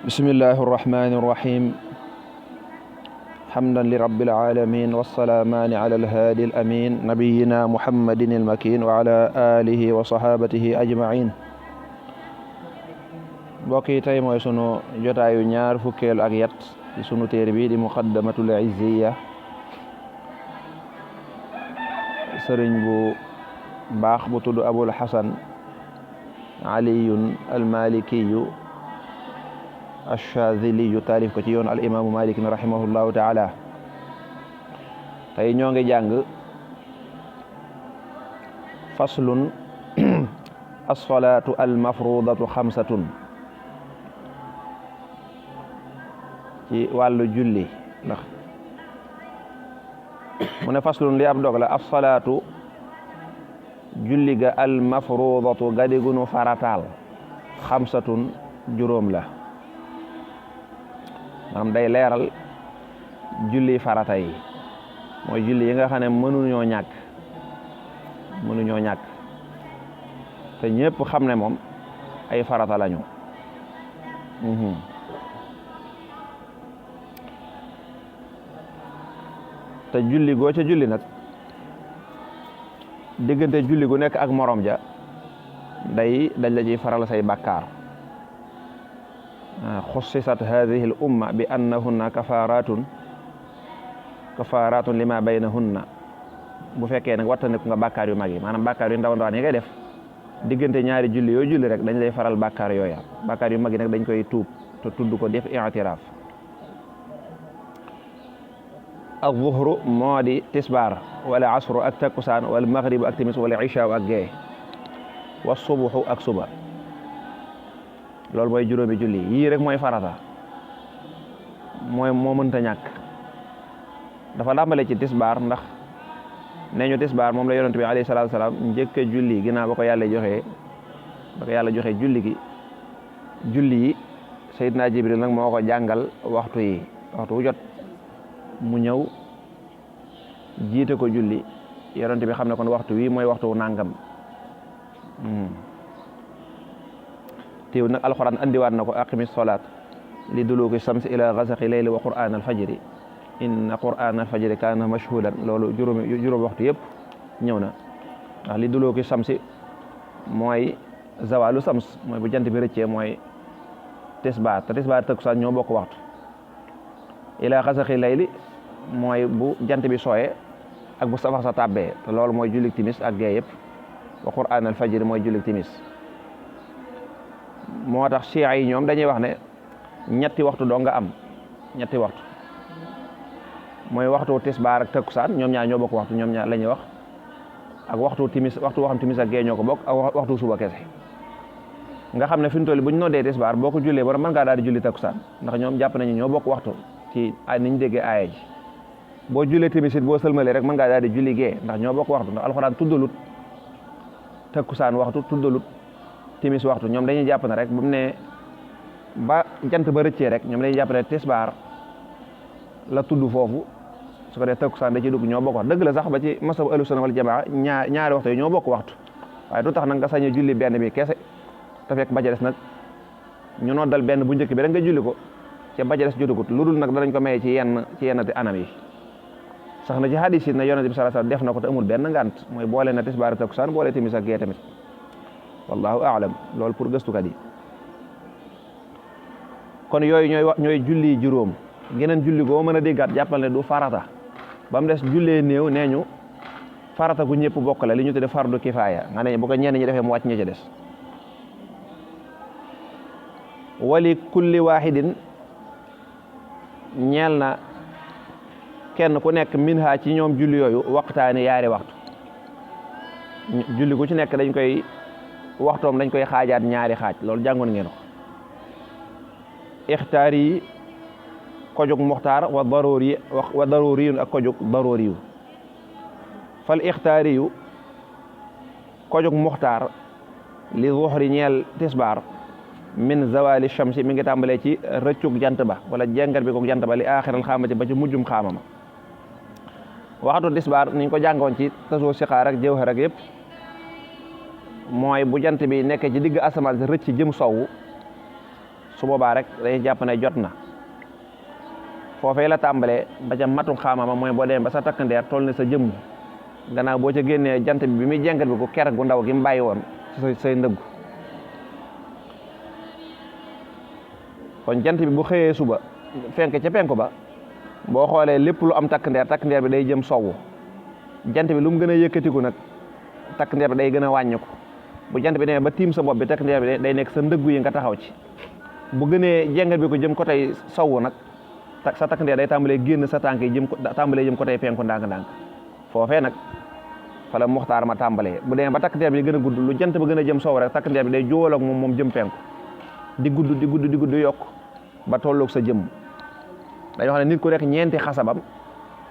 bismillahi irrahmani irrahim hamdan lirabbil alamin wassalamaani ala alhaadi alamin nabiyina muhammadin almakin wa ala alihi wa sahabatihi ajmain mbokk yi tey mooy sunu jotaayu ñaar fukkeel ak yat ci sunu téere bi di muqaddamatul izziya sëriñ bu baax bu tudd abul hasan aliyun almalikiyu ash-Shaadhili taalif ko ci yoon al imaamu Maalik rahimahullahu taala tey ñoo ngi jàng faslun as-salaatu al-mafruudatu xamsatun ci wàllu julli ndax mu ne faslun li ab dog la as-salaatu julli ga al-mafruudatu gadigunu farataal xamsatun juróom la maanaam day leeral julli farata yi mooy julli yi nga xam ne mënuñoo ñàkk te ñëpp xam ne moom ay farata lañu te julli goo ca julli nag diggante julli gu nekk ak morom ja dañ la ciy faral say bàkkaar xussisat hadihi al umma bi annahunna kafaratun lima baynahunna bu fekkee nag wattandiku nga bàkkaar yu mag yi maanaam bàkkaar yu ndaw ndawaan yi ngay def diggante ñaari julli yoo julli rek dañ lay faral bàkkaar yooya bàkkaar yu mag yi nag dañ koy tuub te tudd ko def i'tiraaf az-zuhru moo di tisbaar wala asru ak takkusaan wala maghribu ak timis wala isha ak gee wa subuhu ak suba loolu mooy juróomi julli yii rek mooy farata moo mënta ñàkk dafa dàmbale ci tisbaar ndax nee ñu tisbaar moom la yonent bi alayhi salaatu wasalaam njëkk a julli ginnaaw ba ko yàlla joxe julli yi Seydina Jibril nag moo ko jàngal waxtu wu jot mu ñëw jiite ko julli yonent bi xam ne kon waxtu wi mooy waxtu wu nàngam teew nag alxuraan andiwaat na ko aqimi salaat li duluki shams ila ghasaqi layli wa qur'an alfajri inna qur'an alfajri kaana mashhudan loolu juróom waxtu yëpp ñëw na ndax li duluki shamsi mooy zawalu shams mooy bu jant bi rëccee mooy tisbaar te tisbaar takkusaan ñoo bokk waxtu ila ghasaqi layli mooy bu jant bi sooyee ak bu safar sa tàbbee te loolu mooy jullik timis ak gee yëpp wa qur'an alfajri mooy jullik timis moo tax Shi'a yi ñoom dañuy wax ne ñetti waxtu doo nga am ñetti waxtu mooy waxtu tisbaar ak takkusaan ñoom ñaar ñoo bokk waxtu ñoom ñaar la ñuy wax ak waxtu waxam timis ak gee ñoo ko bokk ak waxtu suba kese nga xam ne fi mu toll bu ñu noddee tisbaar boo ko jullee ba mën ngaa daal di julli takkusaan ndax ñoom jàpp nañu ñoo bokk waxtu ci ni ñu déggee aaya ji boo jullee timis it boo sëlmalee rek mën ngaa daal di julli gee ndax ñoo bokk waxtu ndax alxuraan tuddalut takkusaan waxtu tuddalut timis waxtu ñoom dañuy jàpp ne rek bu mu ne ba jant ba rëccee rek ñoom dañuy jàpp ne tisbaar la tudd foofu su ko dee takkusaan da ci dugg ñoo bokk waxtu dëgg la sax ba ci masab ahlu sunna wal jamaa ñaari waxtu yi ñoo bokk waxtu waaye du tax nag nga sañ a julli benn bi kese te fekk ba ca des nag ñu noddal benn bu njëkk bi rek nga julli ko ca ba ca des jotugut lu dul nag danañ ko maye ci yenn anam yi sax na ci hadis yi ne yonent bi sallallahu alayhi wasallam def na ko te amul benn ngant mooy boole na tisbaar takkusaan boole timis ak gee tamit wallahu a'lam loolu pour gëstukat yi kon yooyu ñooy julli juróom geneen julli goo mën a déggaat jàppal ne du farata ba mu des jullee néew nee ñu farata gu ñëpp bokk la li ñu tudde fardu kifaaya nga ne bu ko ñenn ñi defee mu wàcc ña ca des wali kulli wahidin ñeel na kenn ku nekk minha ci ñoom julli yooyu waxtaani yaari waxtu julli ku ci nekk dañ koy xaajaat ñaari xaaj loolu jàngoon ngeen ko ixtaar yi ko jóg muxtaar wa daruriyun ak ko jóg daruriyu fal ixtaari yu ko jóg muxtaar li zuhri ñeel tisbaar min zawali shamsi mi ngi tàmbalee ci rëccug jant ba wala jengar bi ko jant ba li aaxiral xaamati ba ci mujjum xaamama waxtu tisbaar niñ ko jàngoon ci tasoo sixaar ak jawhar ak yëpp mooy bu jant bi nekkee ci digg asamaan si rëcc jëm sowwu su boobaa rek day jàpp ne jot na foofee la tàmbalee ba ca matum xaamama mooy boo demee ba sa takk ndeer toll ne sa jëmm gannaaw boo ca génnee jant bi muy jengat bi ko ker gu ndaw gi mu bàyyi woon ci say ndëggu kon jant bi bu xëyee suba fenk ca penku ba boo xoolee lépp lu am takk ndeer bi day jëm sowwu jant bi lu mu gën a yëkkatiku nag takk ndeer bi day gën a wàññiku bu jant bi demee ba tiim sa bopp bi takk ndeer bi day nekk sa ndëggu yi nga taxaw ci bu gënee jengat bi ko jëm ko tey sowwu nag sa takk ndeer day tàmbalee génn sa tànk yi tàmbalee jëm ko tey penku ndànk-ndànk foofee nag fa la muxtaar ma tàmbalee bu demee ba takk ndeer bi gën a gudd lu jant ba gën a jëm sow rek takk ndeer bi day jóol ak moom jëm penku di gudd yokk ba tolloog sa jëmm dañoo xam ne nit ku rek ñeenti xasabam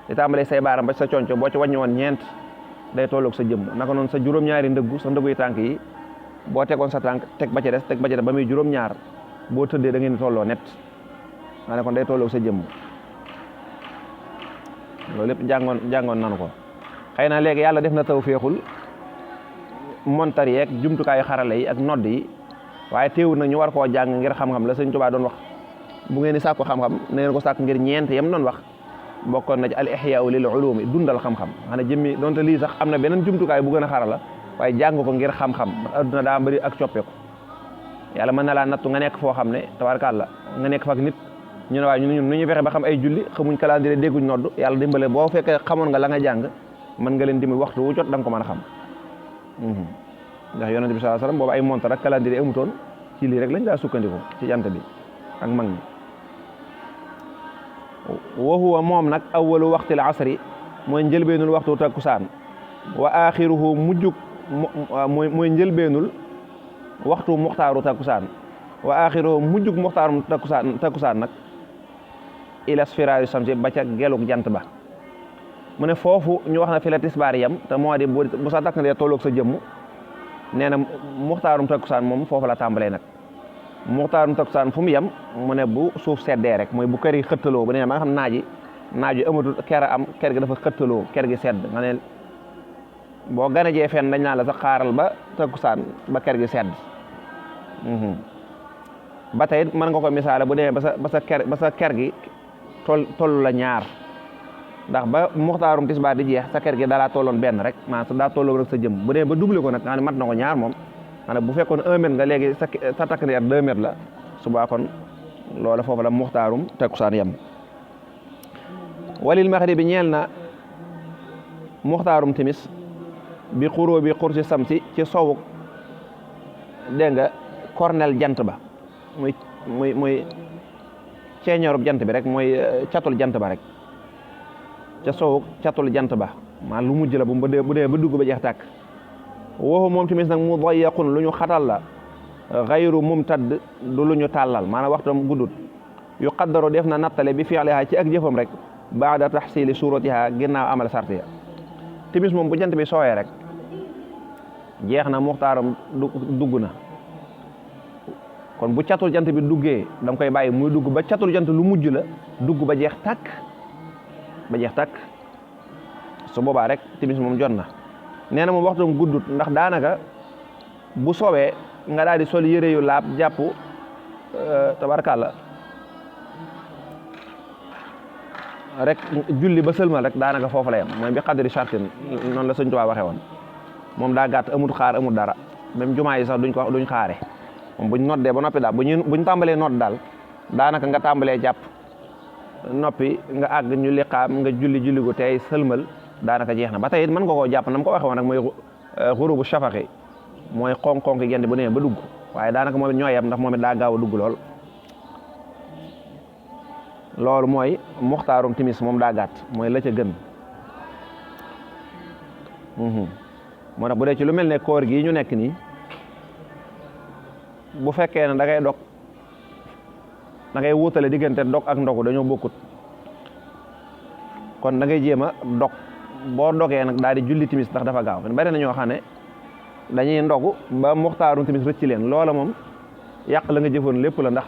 di tàmbalee say baaram ba sa conco boo ci wàññi woon ñeent day tolloog sa jëmm naka noonu sa juróom-ñaari ndëggu sa ndëggu yi tànk yi boo tegoon sa tànk teg ba ci des ba muy juróom-ñaar boo tëddee da ngeen di tolloo net maa ne kon day tolloog sa jëmm loolu lépp jàngoon nanu ko xëy na léegi yàlla def na taw féexul montar yeeg jumtukaayu xarala yi ak nodd yi waaye teewul nag ñu war koo jàng ngir xam-xam la Sëñ Tuubaa doon wax bu ngeen di sàkku xam-xam na ngeen ko sàkk ngir ñeent yam doon wax bokkoon na ci al ihyaau lil ulumi dundal xam-xam xanaa jëmmi donte lii sax am na beneen jumtukaay bu gën a xarala waaye jàng ko ngir xam-xam adduna daa bëri ak coppeeku yàlla mën na laa nattu nga nekk foo xam ne tabaarkàlla nga nekk fa ak nit ñu ne waaye ñun nu ñu fexe ba xam ay julli xamuñ calendrier dégguñ nodd yàlla dimbale boo fekkee xamoon nga la nga jàng mën nga leen dimbali waxtu wu jot da nga ko mën a xam ndax yonent bi sallallahu alayhi wasallam boobu ay montar ak calendrier amutoon ci lii rek lañ daa sukkandiku ci jant bi ak mag ñi wa huwa moom nag awwalu waxtil asri mooy njëlbeenul waxtu takkusaan wa axiruhu mujjug mooy njëlbeenul waxtu muxtaaru takkusaan wa axiruhu mujjug muxtaaru takkusaan nag ila sfiraari samsi ba ca gelug jant ba mu ne foofu ñu wax na fi la tisbaar yam te moo di bu sa takk ndee tolloog sa jëmm nee na muxtaarum takkusaan moom foofu la tàmbalee nag muxtaarum takkusaan fu mu yem mu ne bu suuf seddee rek mooy bu kër yi xëttaloo bu ne ma nga xam naaju amatul ker am ker gi dafa xëttaloo ker gi sedd nga ne boo ganajee fenn dañ naan la sax xaaral ba takkusaan ba ker gi sedd ba tey mën nga ko misaale bu demee ba sa ker gi toll la ñaar ndax ba muxtaarum tisbaar di jeex sa ker gi dalaa tolloon benn rek maanaam daa tolloo rek sa jëm bu demee ba doublé ko nag nga ne mat na ko ñaar moom maanaam bu fekkoon 1 mètre nga léegi sa takk ndeer 2 mètres la subaa kon loola foofu la muxtaarum takkusaan yem walil maxribi ñeel na muxtaarum timis bi xuroo bi xur si samsi ci sowuk dégg nga kornel jant ba muy ceeñoorub jant bi rek mooy catul jant ba rek ca sowuk catul jant ba maa lu mujj la bu dee ba dugg ba jeex tàkk waxu moom timis nag mu dayyaqun lu ñu xatal la xayru mumtad du lu ñu tàllal maanaam waxtam guddut yu qaddaru def na nattale bi fi'liha ci ak jëfam rek baada tahsili suratiha ginnaaw amal sart ya timis moom bu jant bi sooyee rek jeex na muxtaaram dugg na kon bu catul jant bi duggee da nga koy bàyyi muy dugg ba catul jant lu mujj la dugg ba jeex tàkk su boobaa rek timis moom jot na nee na moom waxtam guddut ndax daanaka bu soowee nga daal di sol yére yu laab jàpp tabarkàlla rek julli ba sëlmal rek daanaka foofu la yem mooy bi xadri chartin noonu la Sëñ Tuubaa waxee woon moom daa gàtt amul xaar amul dara même jumaa yi sax duñ xaare moom buñ noddee ba noppi daal buñ tàmbalee nodd daal daanaka nga tàmbalee jàpp noppi nga àgg ñu liqaam nga julli gu tey sëlmal daanaka jeex na ba tey it mën nga koo jàpp na ma ko waxee woon nag mooy xurubu shafaqi mooy xonk-xonk gent bu demee ba dugg waaye daanaka moom it ñoo yem ndax moom it daa gaaw a dugg loolu mooy muxtaarum timis moom daa gàtt mooy la ca gën moo tax bu dee ci lu mel ne koor gi ñu nekk nii bu fekkee ne da ngay wutale diggante dog ak ndogu dañoo bokkut kon da ngay jéem a dog boo dogee nag daal di julli timis ndax dafa gaaw bari na ñoo xam ne dañuy ndogu ba muxtaarum timis rëcc leen loola moom yàq la nga jëfoon lépp la ndax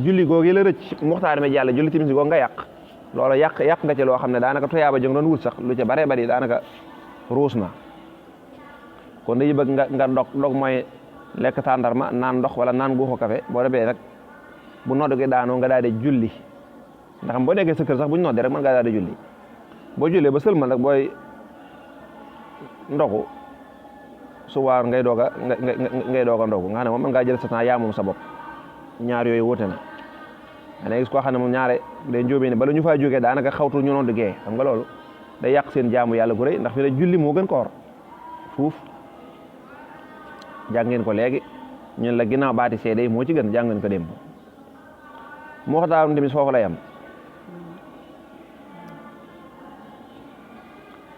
julli googu la rëcc muxtaar mi jàll julli timis googu nga yàq loola yàq nga ci loo xam ne daanaka tuyaaba jëng doon wut sax lu ca bare bari daanaka ruus na kon dañuy bëgg nga dog mooy lekk tàndarma naan ndox wala naan guuxu café boo defee rek bu nodd gi daanoo nga daal di julli ndax boo nekkee sa kër sax bu ñu noddee rek mën ngaa daal di julli boo jullee ba sëlmal nag booy ndogu subaar ngay doog a ndogu nga xam ne moom mën ngaa jël sa temps yaa moom sa bopp ñaar yooyu wute na da gis koo xam ne moom ñaare day njóobee ne bala ñu faa jógee daanaka xawtu ñu nodd gee xam nga loolu day yàq seen jaamu yàlla gu rëy ndax fi la julli moo gën koor fuuf jàng ngeen ko léegi ñun la ginnaaw baati seede yi moo ci gën jàng ngeen ko démb mu waxtaan tamit foofu la yam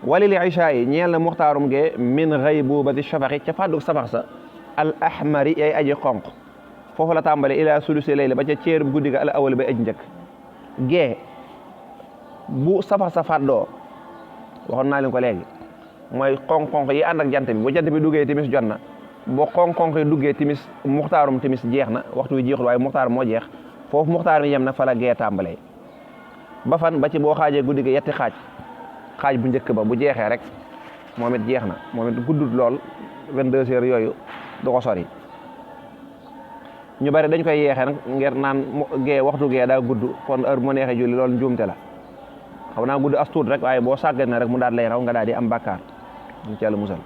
walil isha yi ñeel na muxtaarum gee min ghaybubati shafaqi ca fàdduk safax sa al ahmari yay aji xonq foofu la tàmbale ila sulusi layla ba ca ceer bu guddi ga al awal ba aj njëkk gee bu safax sa fàddoo waxoon naa leen ko léegi mooy xonq-xonq yi ànd ak jant bi bu jant bi duggee timis jot na boo xonq-xonq yi duggee timis muxtaarum timis jeex na waxtu wi jeexul waaye muxtaar moo jeex foofu muxtaar mi yem na fa la gee tàmbalee ba fan ba ci boo xaajee guddi ga yetti xaaj bu njëkk ba bu jeexee rek moom it jeex na moom it guddut lool 22 heures yooyu du ko sori ñu bari dañ koy yeexee nag ngir naan gee waxtu gee daa gudd kon heure bu ma neexee julli loolu njuumte la xam naa gudd as tuut rek waaye boo sàggan na rek mu daal lay raw nga daal di am bàkkaar ñu ci Yàlla musal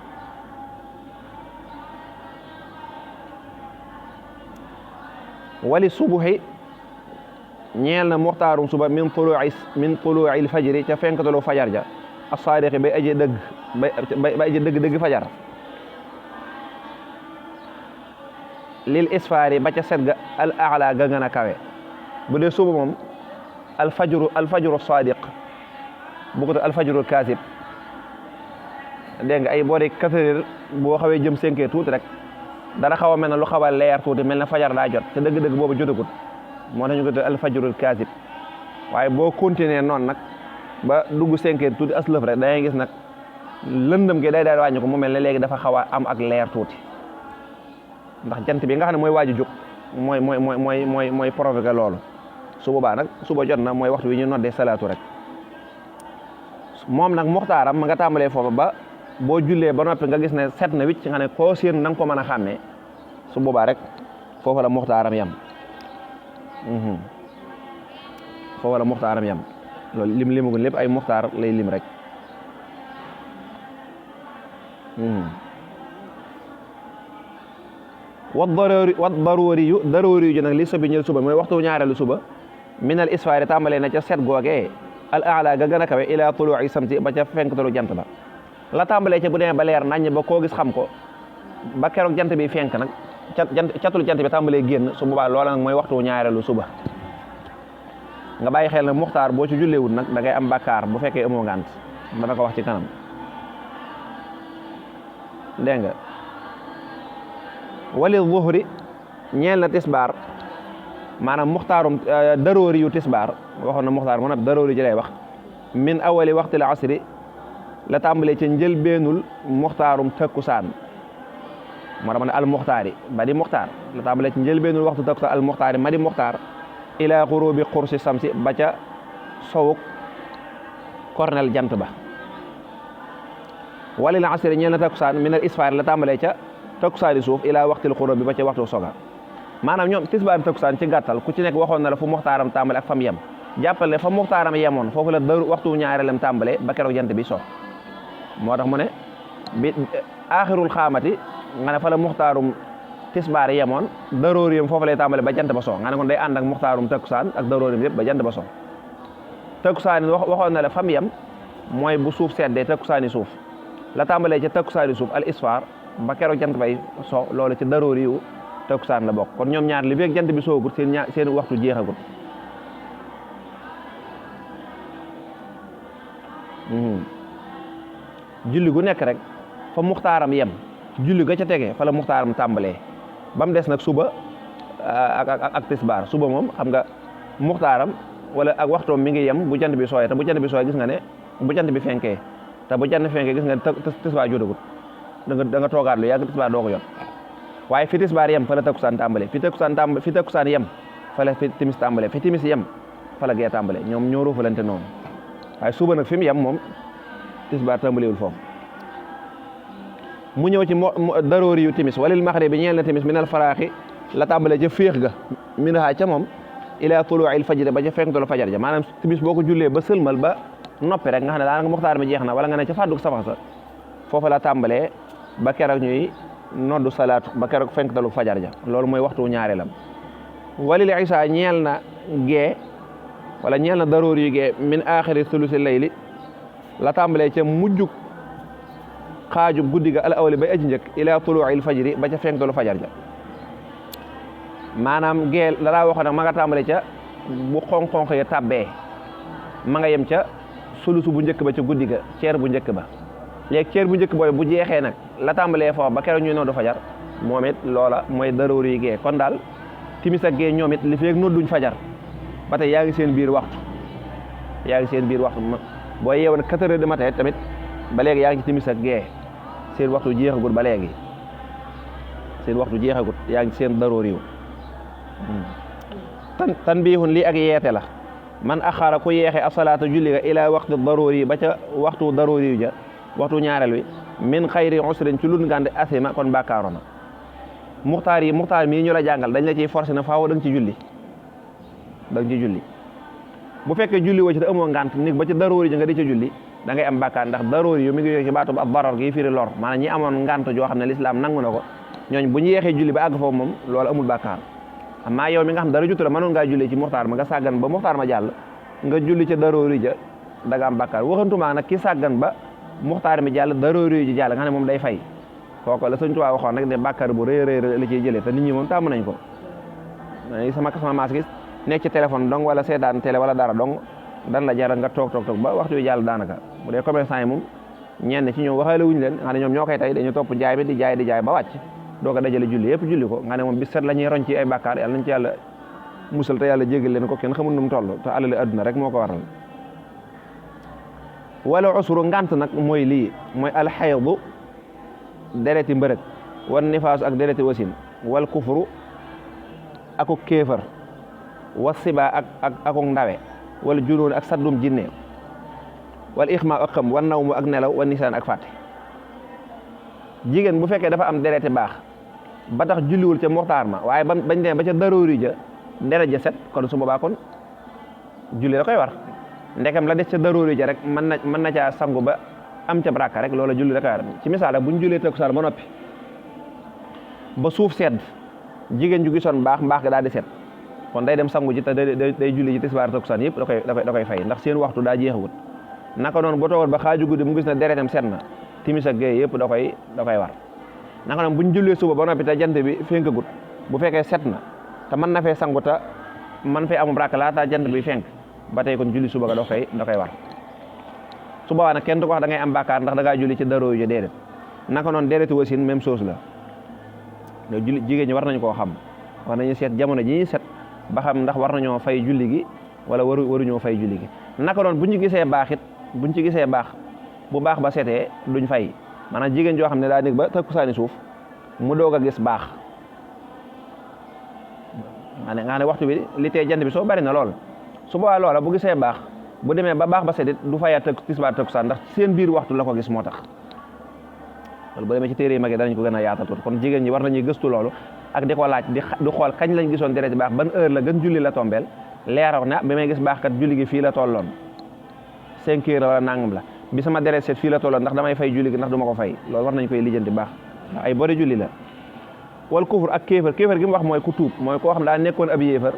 wali subuhi ñeel na muxtaarum suba min tuluu'il fajri ca fenkatalu fajar ja as-saadiqi bay aji dëgg fajar lil isfaari ba ca set ga al a'la ga gën a kawe bu dee suba moom alfajru sadiq bu ko alfajru kaasib dégg nga ay boori 4 heures boo xawee jëm 5 heures tuuti rek dara xaw a mel ne lu xaw a leer tuuti mel ne fajar daa jot te dëgg-dëgg boobu jotagut moo tax ñu ko tuddee alfajru kaasib waaye boo continuer noonu nag ba dugg 5 heures tuuti aslëf rek da ngay gis nag lëndëm gi day daal wàññi ko mu mel ne léegi dafa xaw a am ak leer tuuti ndax jant bi nga xam ne mooy waaju jóg mooy provoqué loolu su boobaa nag suba jot na mooy waxtu wi ñu noddee salaatu rek moom nag muxtaaram ma nga tàmbalee foofu ba boo jullee ba noppi nga gis ne set na wicc nga ne koo séen na nga ko mën a xàmmee su boobaa rek foofu la muxtaaram yam foofu la muxtaaram yam loolu limagun lépp ay muxtaar lay lim rek wa daruuri yu nag li sobi ñël suba mooy waxtu ñaareelu suba minal isfaari tàmbalee na ca set googee al aala ga gën a kawe ila tuluu'i samsi ba ca fenktalu jant ba la tàmbalee ca bu demee ba leer naññ ba koo gis xam ko ba keroog jant bi fenk nag catul jant bi tàmbalee génn su boobaa loola nag mooy waxtu ñaareelu suba nga bàyyi xel ne muxtaar boo ci julleewul nag da ngay am bàkkaar bu fekkee amoo ngànt dana ko wax ci kanam dégg nga wali zuhri ñeel na tisbaar maanaam muxtaarum daroori yu tisbaar waxoon na muxtaar moo daroori ji lay wax min awali waxtil asri la tàmbalee ca njëlbeenul muxtaarum takkusaan moo tax ma ne al muxtaari ba di muxtaar la tàmbalee ca njëlbeenul waxtu takkusaan al muxtaari ma di muxtaar ila xurubi xursi samsi ba ca sowuk kornel jant ba walil asri ñeel na takkusaan min al isfaar la tàmbalee ca takkusaani suuf ila waxtil xurub bi ba ca waxtu soga maanaam ñoom tisbaar takkusaan ci gàttal ku ci nekk waxoon na la fu muxtaaram tàmbale ak fam yem jàppal ne fa muxtaaram yemoon foofu la daru waxtu ñaareelam tàmbale ba keroog jant bi so moo tax mu ne bi aaxirul xaamati nga ne fa la muxtaarum tisbaar yemoon darooriyam foofu lay tàmbale ba jant ba so nga ne kon day ànd ak muxtaarum takkusaan ak darooriyam yëpp ba jant ba so takkusaan waxoon na la fam yem mooy bu suuf seddee takkusaani suuf la tàmbalee ca takkusaani suuf al isfaar ba keroog jant bay so loolu ci daroori yu takkusaan la bokk kon ñoom ñaar li fekk jant bi soogut seen waxtu jeexagut julli gu nekk rek fa muxtaaram yem julli ga ca tege fa la muxtaaram tàmbalee ba mu des nag suba ak tisbaar suba moom xam nga muxtaaram wala ak waxtoom mi ngi yem bu jant bi sooyee te bu jant bi sooyee gis nga ne bu jant bi fenkee te bu jant fenkee gis nga ne tisbaar jotagut da nga toogaat lu yàgg tisbaar doo ko jot waaye fi tisbaar yem fa la takkusaan tàmbale fi takkusaan yem fa la fi timis tàmbale fi timis yem fa la gee tàmbale ñoom ñoo ruufalante noonu waaye suba nag fi mu yem moom tisbaar tàmbalewul foofu mu ñëw ci daroori yu timis walil maxrib bi ñeel na timis minal faraaxi la tàmbale ca féex ga minahaa ca moom ila tuluu'il fajri ba ca fenktalu fajar ja maanaam timis boo ko jullee ba sëlmal ba noppi rek nga xam ne daanaka muxtaar mi jeex na wala nga ne ca fàdduk safax sa foofu la tàmbalee ba keroog ñuy noddu salaatu ba keroog fenktalu fajar ja loolu mooy waxtu ñaareelam walil isa ñeel na gee wala ñeel na daroor yu gee min axiri sulusi layli la tàmbalee ca mujjug xaajub guddi ga al awli bay aji njëkk ila tuluu'il fajri ba ca fenktalu fajar ja maanaam gee la daa waxoon nag ma nga tàmbalee ca bu xonq-xonq ya tàbbee ma nga yem ca sulusu bu njëkk ba ca guddi ga ceer bu njëkk ba léegi ceer bu njëkk boobu bu jeexee nag la tàmbalee foofu ba keroog ñuy noddu fajar moom it loola mooy daroor yi gee kon daal timis ak gee ñoom it li feeg nodduñ fajar ba tey yaa ngi seen biir waxtu boo yeewoon 4 heures du matin tamit ba léegi yaa ngi ci timis ak gee seen waxtu jeexagut ba léegi yaa ngi seen daroor yiw tanbihun lii ak yeete la man axara ku yeexe asalaata julli ga ila waxtu daroor yi ba ca waxtu daroor yi ja waxtu ñaareel wi min xayri usrin ci lun ngànde asima kon bàkkaaro na muxtaar mii ñu la jàngal dañ la ciy forcé na faaw da nga ci julli bu fekkee julli woo ci te amoo ngànt ni ba ci daroor yi nga di ca julli da ngay am bàkkaar ndax daroor yi mi ngi yooyu ci baatu ab darar gi firi lor maanaam ñi amoon ngànt joo xam ne lislaam nangu na ko ñooñ bu ñu yeexee julli ba àgg foofu moom loolu amul bàkkaar amaa yow mi nga xam dara jutu la mënoon ngaa julli ci muxtaar ma nga sàggan ba muxtaar ma jàll nga julli ca daroor yi ja da nga am bàkkaar waxantumaa nag ki sàggan ba muxtaar mi jàll daroor yi ji jàll nga xam ne moom day fay kooku la Sëñ Tuubaa waxoon rek ne bàkkaar bu rëy rëy la ciy jëlee te nit ñi moom tàmm nañ ko sama maas gis nekk ci téléphone dong wala seetaan télé wala dara dong dan la jaral nga toog ba waxtu wi jàll daanaka bu dee commerçant yi moom ñenn ci ñoom waxaale wuñu leen nga ne ñoom ñoo koy tey dañu topp jaay bi di jaay ba wàcc doo ko dajale julli yëpp julli ko nga ne moom bis set la ñuy roñ ci ay bàkkaar yàlla nañ ci yàlla musal te yàlla jégal leen ko kenn xamul nu mu toll te alali adduna rek moo ko waral wala usru ngant nag mooy lii mooy alxaydu dereti mbërëg wan nifaasu ak dereti wasin wal kufru akuk kéefar wa siba akuk ndawe wala junoon ak saddum jinne wal ixma ak xam wan naw mu ak nelaw wa nisaan ak fàtte jigéen bu fekkee dafa am dereti baax ba tax julliwul ca muxtaar ma waaye bañ demee ba ca daroori ja deret ja set kon su boobaa kon julli da koy war ndekam la des ca daroori ja rek mën na caa sangu ba am ca baraka rek loola julli da koy war ci misaal bu ñu jullee takkusaan ba noppi ba suuf sedd jigéen ju gisoon mbaax ga daal di set kon day dem sangu ji te day julli ji tisbaar takkusaan yëpp da koy fay ndax seen waxtu daa jeexagut naka noonu boo toogoon ba xaaju guddi mu gis ne deretam set na timis ak géey yëpp da koy war naka noonu bu ñu jullee suba ba noppi te jant bi fenkagut bu fekkee set na te mën na fee sangu te man fee amum rakk laata jant bi fenk ba tey kon julli suba ga da koy war su boobaa nag kenn du ko wax da ngay am bàkkaar ndax da ngaa julli ci daroo yu déedéet naka noonu déedéeti wasin même chose la mais julli jigéen ñi war nañ koo xam war nañu seet jamono ji set ba xam ndax war nañoo fay julli gi wala waruñoo fay julli gi naka noonu buñ ci gisee baax bu baax ba setee duñ fay maanaam jigéen joo xam ne daa nekk ba takkusaani suuf mu doog a gis baax nga ne waxtu bi li tee jant bi soo bari na lool su boobaa loola bu gisee baax bu demee ba baax ba setit du fayaat tisbaar takkusaan ndax seen biir waxtu la ko gis moo tax loolu bu demee ci téere yi mag yi danañ ko gën a yaatal tuuti kon jigéen ñi war nañuy gëstu loolu ak di ko laaj di xool kañ lañ gisoon deret baax ban heure la gën julli la tombeel leeral ne bi may gis baax kat julli gi fii la tolloon 5 heures wala nangam la bi sama deret set fii la tolloon ndax damay fay julli gi ndax du ma ko fay loolu war nañ koy lijjanti baax ndax ay bori julli la wal kufur ak kéefar gi mu wax mooy ku tuub mooy koo xam daa nekkoon ab yéefar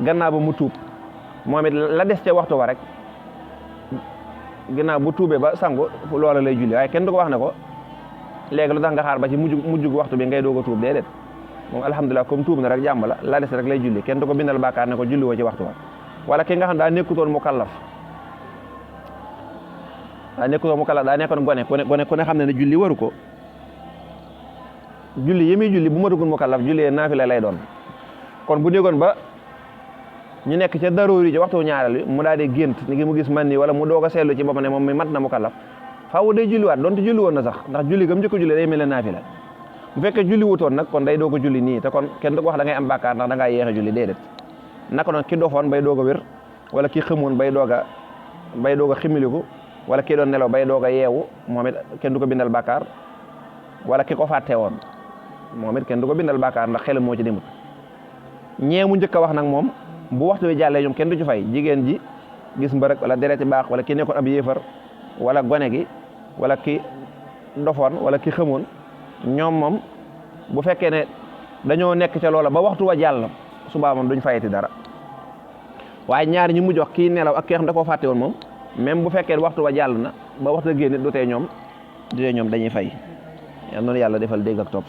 gannaaw ba mu tuub moom it la des ca waxtu wa rek gannaaw bu tuubee ba sangu loola lay julli waaye kenn du ko wax ne ko léegi lu tax nga xaar ba ci mujj waxtu bi ngay doog a tuub déedéet moom alhamdulilah comme tuub na rek jàmm la des rek lay julli kenn du ko bindal bàkkaar ne ko julli woo ci waxtu wa wala ki nga xam daa nekkutoon mu kallaf daa nekkoon gone ku ne xam ne julli waru ko julli yi muy julli bu matugul mu kallaf julli naafila lay doon kon bu nekkoon ba ñu nekk ca daroori ci waxtu ñaareel mu daal di gént ni ngi mu gis man ni wala mu doog a seetlu ci boppam ne moom mi mat na mu kallaf faaw day julliwaat donte julli woon na sax ndax julli gam njëkk julli day mel ne naafila bu fekkee julli wutoon nag kon day doog a julli nii te kon kenn du ko wax da ngay am bàkkaar ndax da ngaa yéex a julli déedéet naka noonu ki dofoon bay doog a wér wala ki xamoon bay doog a ximiliku wala ki doon nelaw bay doog a yeewu moom it kenn du ko bindal bàkkaar wala ki ko fàtte woon moom it kenn du ko bindal bàkkaar ndax xelam moo ci demut ñee mu njëkk a wax nag moom bu waxtu wi jàllee ñoom kenn du ci fay jigéen ji gis mbërëk wala dereti baax wala ki nekkoon ab yéefar wala gone gi wala ki dofoon wala ki xamoon ñoom moom bu fekkee ne dañoo nekk ca loola ba waxtu wa jàll subaa moom duñ fayati dara waaye ñaari ñu mujj wax kii nelaw ak ki xam da koo fàtte woon moom même bu fekkee waxtu wa jàll na ba waxtu génn du tee ñoom dañuy fay yal noonu yàlla defal dégg ak topp